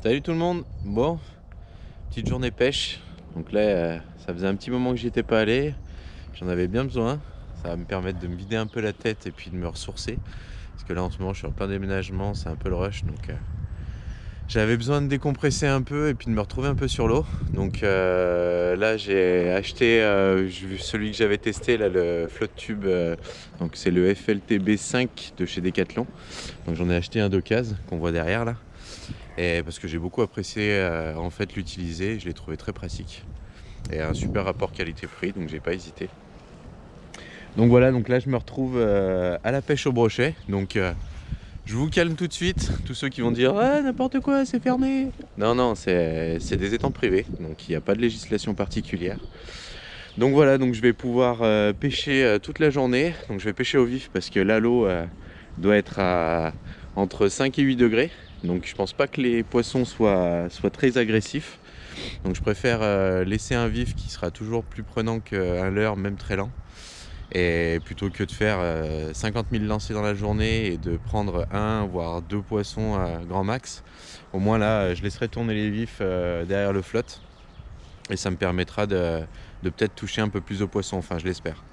Salut tout le monde. Bon, petite journée pêche. Donc là, ça faisait un petit moment que j'y étais pas allé. J'en avais bien besoin. Ça va me permettre de me vider un peu la tête et puis de me ressourcer. Parce que là, en ce moment, je suis en plein déménagement, c'est un peu le rush. Donc j'avais besoin de décompresser un peu et puis de me retrouver un peu sur l'eau. Donc là, j'ai acheté celui que j'avais testé, là, le flotte tube. Donc c'est le FLTB 5 de chez Decathlon. Donc j'en ai acheté un d'occasion qu'on voit derrière là. Et parce que j'ai beaucoup apprécié en fait l'utiliser, je l'ai trouvé très pratique et un super rapport qualité-prix, donc j'ai pas hésité. Donc voilà, donc là je me retrouve à la pêche au brochet. Donc je vous calme tout de suite, tous ceux qui vont dire ah n'importe quoi, c'est fermé. Non non, c'est des étangs privés, donc il n'y a pas de législation particulière. Donc voilà, donc je vais pouvoir pêcher toute la journée. Donc je vais pêcher au vif parce que là l'eau doit être à entre 5 et 8 degrés. Donc je pense pas que les poissons soient très agressifs. Donc je préfère laisser un vif qui sera toujours plus prenant qu'un leurre, même très lent. Et plutôt que de faire 50 000 lancers dans la journée et de prendre un voire deux poissons à grand max, au moins là je laisserai tourner les vifs derrière le flotte. Et ça me permettra de peut-être toucher un peu plus de poissons, enfin je l'espère.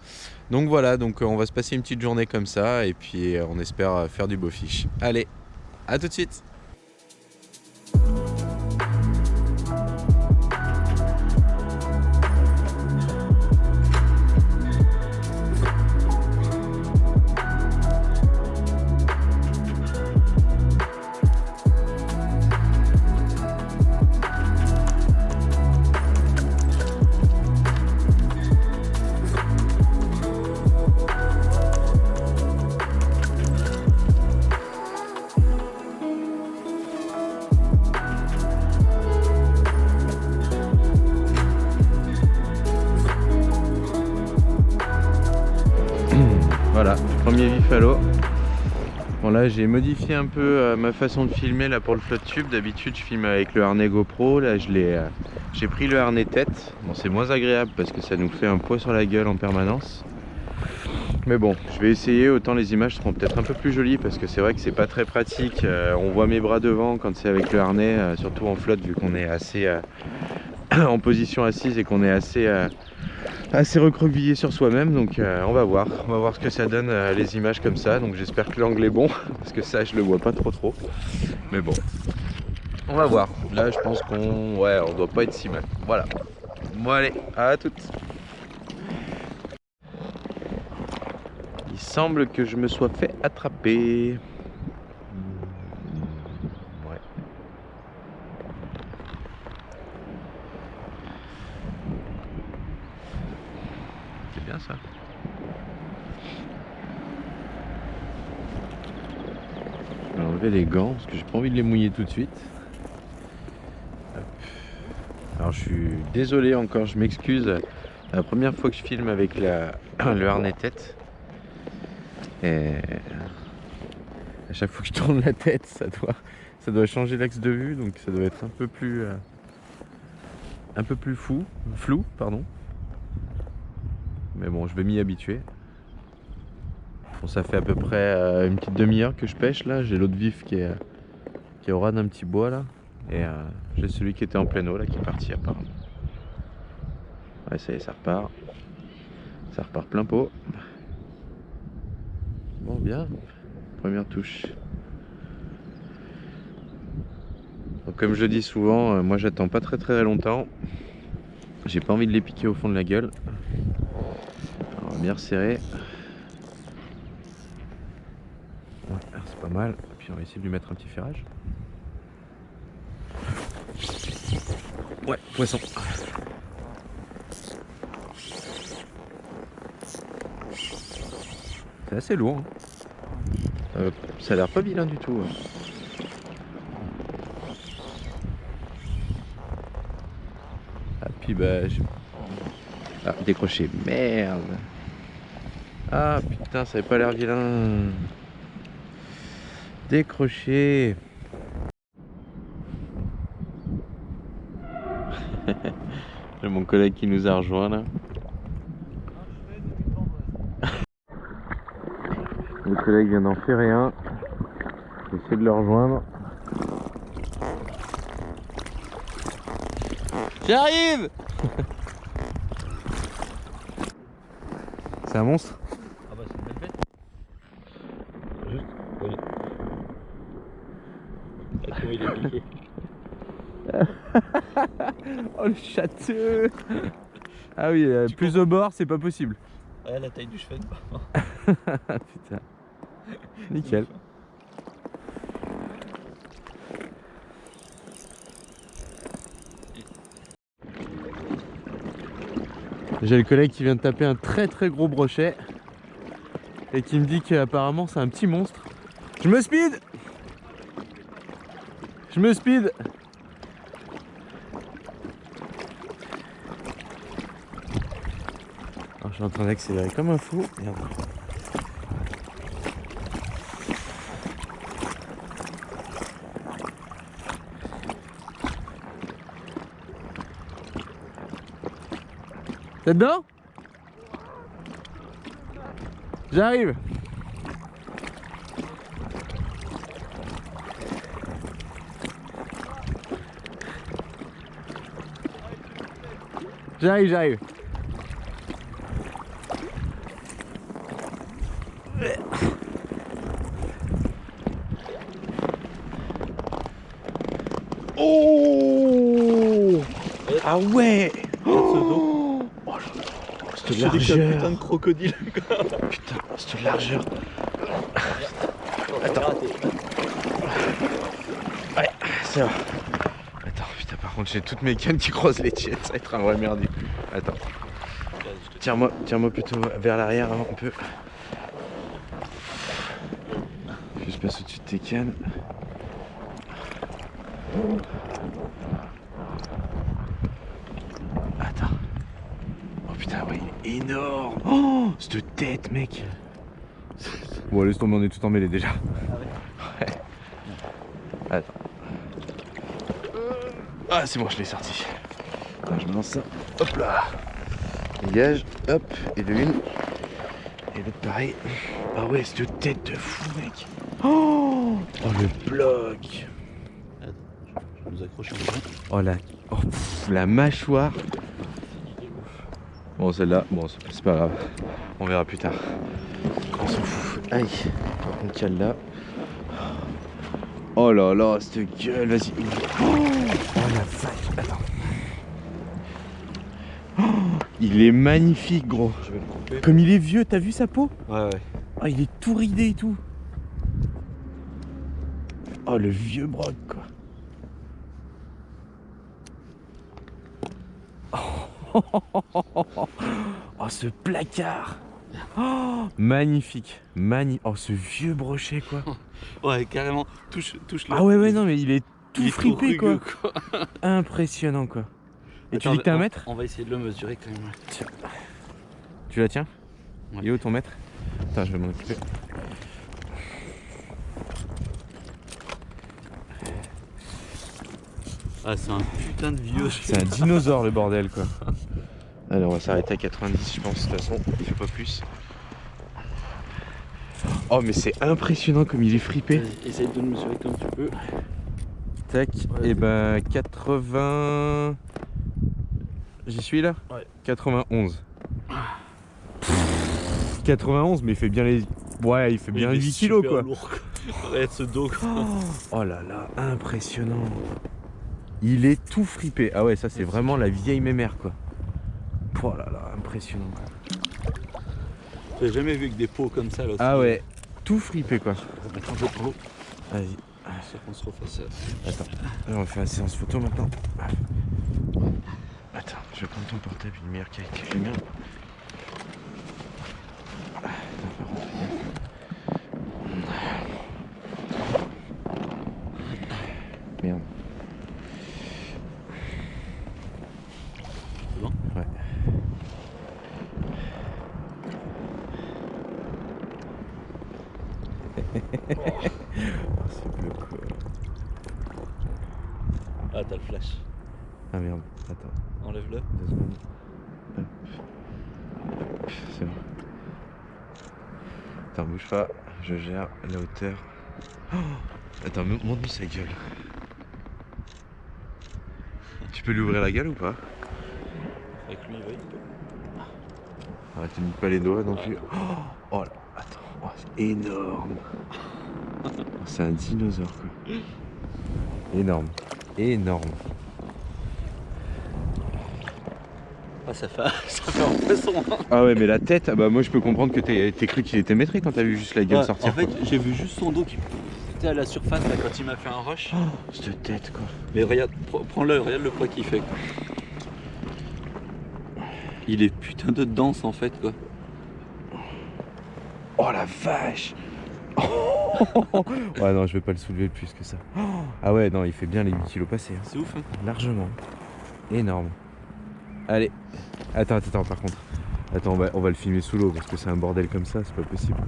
Donc voilà, donc on va se passer une petite journée comme ça et puis on espère faire du beau fish. Allez, à tout de suite. Voilà, premier vif à l'eau. Bon là j'ai modifié un peu ma façon de filmer là pour le flotte tube. D'habitude je filme avec le harnais GoPro. Là j'ai pris le harnais tête. Bon c'est moins agréable parce que ça nous fait un poids sur la gueule en permanence. Mais bon, je vais essayer, autant les images seront peut-être un peu plus jolies parce que c'est vrai que c'est pas très pratique. On voit mes bras devant quand c'est avec le harnais, surtout en flotte vu qu'on est assez en position assise et qu'on est assez recroquevillé sur soi-même. Donc on va voir ce que ça donne les images comme ça. Donc j'espère que l'angle est bon parce que ça je le vois pas trop. Mais bon, on va voir. Là je pense on doit pas être si mal. Voilà. Bon allez, à toutes. Il semble que je me sois fait attraper. Ouais. C'est bien ça. Je vais enlever les gants parce que j'ai pas envie de les mouiller tout de suite. Hop. Alors je suis désolé encore, je m'excuse. La première fois que je filme avec le harnais tête. Et à chaque fois que je tourne la tête, ça doit changer l'axe de vue, donc ça doit être un peu plus flou, pardon. Mais bon, je vais m'y habituer. Bon, ça fait à peu près une petite demi-heure que je pêche là. J'ai l'autre vif qui est au ras d'un petit bois là. Et j'ai celui qui était en pleine eau là qui est parti apparemment. Ouais, ça y est, ça repart. Ça repart plein pot. Bon, bien. Première touche. Donc, comme je dis souvent, moi j'attends pas très longtemps. J'ai pas envie de les piquer au fond de la gueule. Alors, on va bien resserrer. Ouais, c'est pas mal. Et puis on va essayer de lui mettre un petit ferrage. Ouais, poisson. C'est assez lourd. Ça a l'air pas vilain du tout. Ah, puis bah. Ah, décroché. Merde. Ah putain, ça avait pas l'air vilain. Décroché. J'ai mon collègue qui nous a rejoint là. Le collègue vient d'en faire rien. J'essaie de le rejoindre. J'arrive. C'est un monstre? Ah bah c'est une belle bête. Juste, oui. Ah, comment il est piqué. Oh le châteux. Ah oui, plus au bord, c'est pas possible. Ouais, la taille du cheval. Putain. Nickel. J'ai le collègue qui vient de taper un très gros brochet et qui me dit qu'apparemment c'est un petit monstre. Je me speed. Je me speed. Alors, je suis en train d'accélérer comme un fou. Merde. T'es dedans? J'arrive. J'arrive. Oh! Ah ouais! Oh, cette largeur! Putain de crocodile! Putain, cette largeur! Attends! Ouais, c'est bon! Attends, putain, par contre, j'ai toutes mes cannes qui croisent les tiennes, ça va être un vrai merdier! Attends! Tiens-moi plutôt vers l'arrière un peu. Je passe au-dessus de tes cannes. Attends. Oh putain, ouais, il est énorme. Oh, cette tête, mec. Bon, laisse tomber, on est tout emmêlé déjà. Ah ouais. Attends. Ah, c'est bon, je l'ai sorti. Alors, je me lance ça. Hop là. Dégage. Hop. Et le une. Et l'autre pareil. Ah ouais, cette tête de fou, mec. Oh, le bloc. Je nous accroche un peu. Oh la mâchoire. Bon, celle-là, bon, c'est pas grave. On verra plus tard. On s'en fout. Aïe. On cale là. Oh là là, cette gueule, vas-y. Oh la vache. Attends. Oh, il est magnifique, gros. Je vais le couper. Comme il est vieux, t'as vu sa peau? Ouais. Oh, il est tout ridé et tout. Oh, le vieux broc, quoi. Oh, ce placard. Oh, magnifique. Oh, ce vieux brochet, quoi. Ouais, carrément. Touche le. Ah ouais, non, mais il est tout fripé, rugueux, quoi. Impressionnant, quoi. Et attends, tu dis que t'as un mètre? On va essayer de le mesurer quand même. Tiens. Tu la tiens? Ouais. Il est où ton mètre? Attends, je vais m'en occuper. Ah, c'est un putain de vieux. C'est un dinosaure, le bordel, quoi. Allez, on va s'arrêter à 90, je pense, de toute façon. Il fait pas plus. Oh, mais c'est impressionnant comme il est fripé. Essaye de le mesurer comme tu peux. Tac, Ouais. et ben 80. J'y suis là? Ouais. 91. 91, mais il fait bien les. Ouais, il fait bien 8 kilos, quoi. Lourd, quoi. Regarde ce dos, quoi. Oh là là, impressionnant. Il est tout fripé. Ah ouais, ça c'est vraiment la vieille mémère, quoi. Oh là là, impressionnant. J'ai jamais vu que des pots comme ça là. Ah ouais, tout fripé, quoi. On va mettre un peu de l'eau. Vas-y. Ça qu'on se refasse. Attends, on va faire la séance photo maintenant. Attends, je vais prendre ton portable, une meilleure qualité que le mien. Merde. C'est bon? Ouais. Oh, c'est bleu, quoi. Ah, t'as le flash. Ah merde, attends. Enlève-le. 2 secondes. Hop. C'est bon. Attends, bouge pas, je gère la hauteur. Oh, attends, montre-lui sa gueule. peux lui ouvrir la gueule ou pas? Avec lui, oui. Arrête de pas les doigts non plus. Oh là, attends, oh, c'est énorme. Oh, c'est un dinosaure quoi. Énorme, énorme. Ah, ça fait un poisson. Hein. Ah ouais, mais la tête, ah bah moi je peux comprendre que t'es cru qu'il était maîtré quand t'as vu juste la gueule sortir. En fait, quoi. j'ai vu juste son dos qui était à la surface là, quand il m'a fait un rush. Oh, cette tête quoi. Mais regarde, prends-le, regarde le poids qu'il fait. Quoi. Il est putain de dense en fait quoi. Oh la vache. Ouais non, je vais pas le soulever plus que ça. Ah ouais, non, il fait bien les 8 kilos passés. Hein. C'est ouf hein. Largement. Énorme. Allez. Attends, par contre. Attends, on va le filmer sous l'eau parce que c'est un bordel comme ça, c'est pas possible.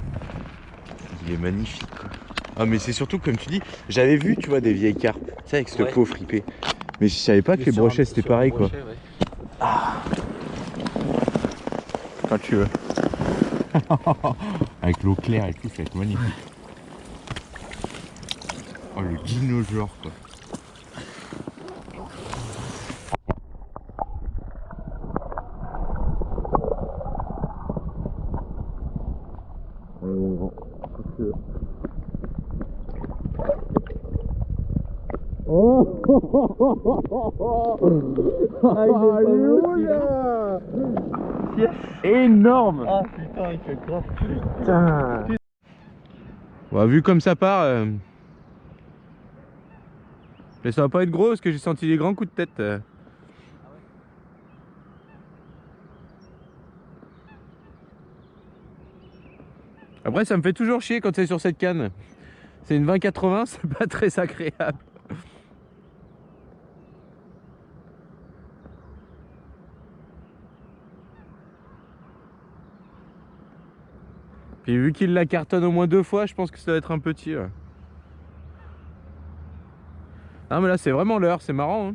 Il est magnifique quoi. Ah mais c'est surtout comme tu dis, j'avais vu tu vois des vieilles carpes, tu sais avec cette peau fripée. Mais je savais pas que les brochets c'était pareil quoi. Brochet, ouais. Ah. Quand tu veux. Avec l'eau claire et tout, ça va être magnifique. Oh le dinosaure quoi. Énorme. Ah putain, il fait grave. Putain. Bon, vu comme ça part, mais ça va pas être gros parce que j'ai senti des grands coups de tête. Après ça me fait toujours chier quand c'est sur cette canne. C'est une 20-80, c'est pas très agréable. Puis vu qu'il la cartonne au moins 2 fois, je pense que ça doit être un petit. Ouais. Ah mais là c'est vraiment l'heure, c'est marrant. Hein.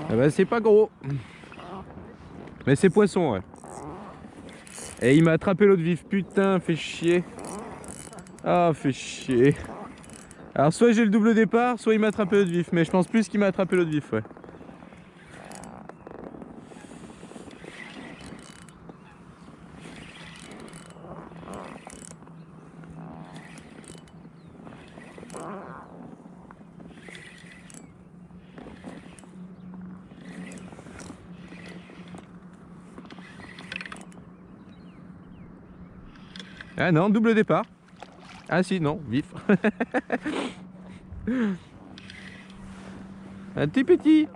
Ah bah c'est pas gros. Mais c'est poisson ouais. Et il m'a attrapé l'autre vif, putain, fait chier. Ah, fait chier. Alors soit j'ai le double départ, soit il m'a attrapé l'autre vif. Mais je pense plus qu'il m'a attrapé l'autre vif, ouais. Ah non, double départ. Ah si, non, vif. Un petit petit.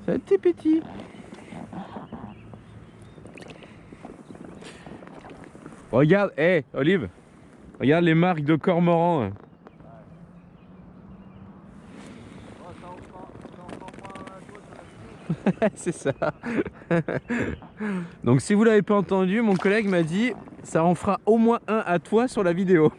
C'est un petit petit. Regarde, hé, hey, Olive. Regarde les marques de cormoran. C'est ça. Donc si vous l'avez pas entendu, mon collègue m'a dit ça en fera au moins un à toi sur la vidéo.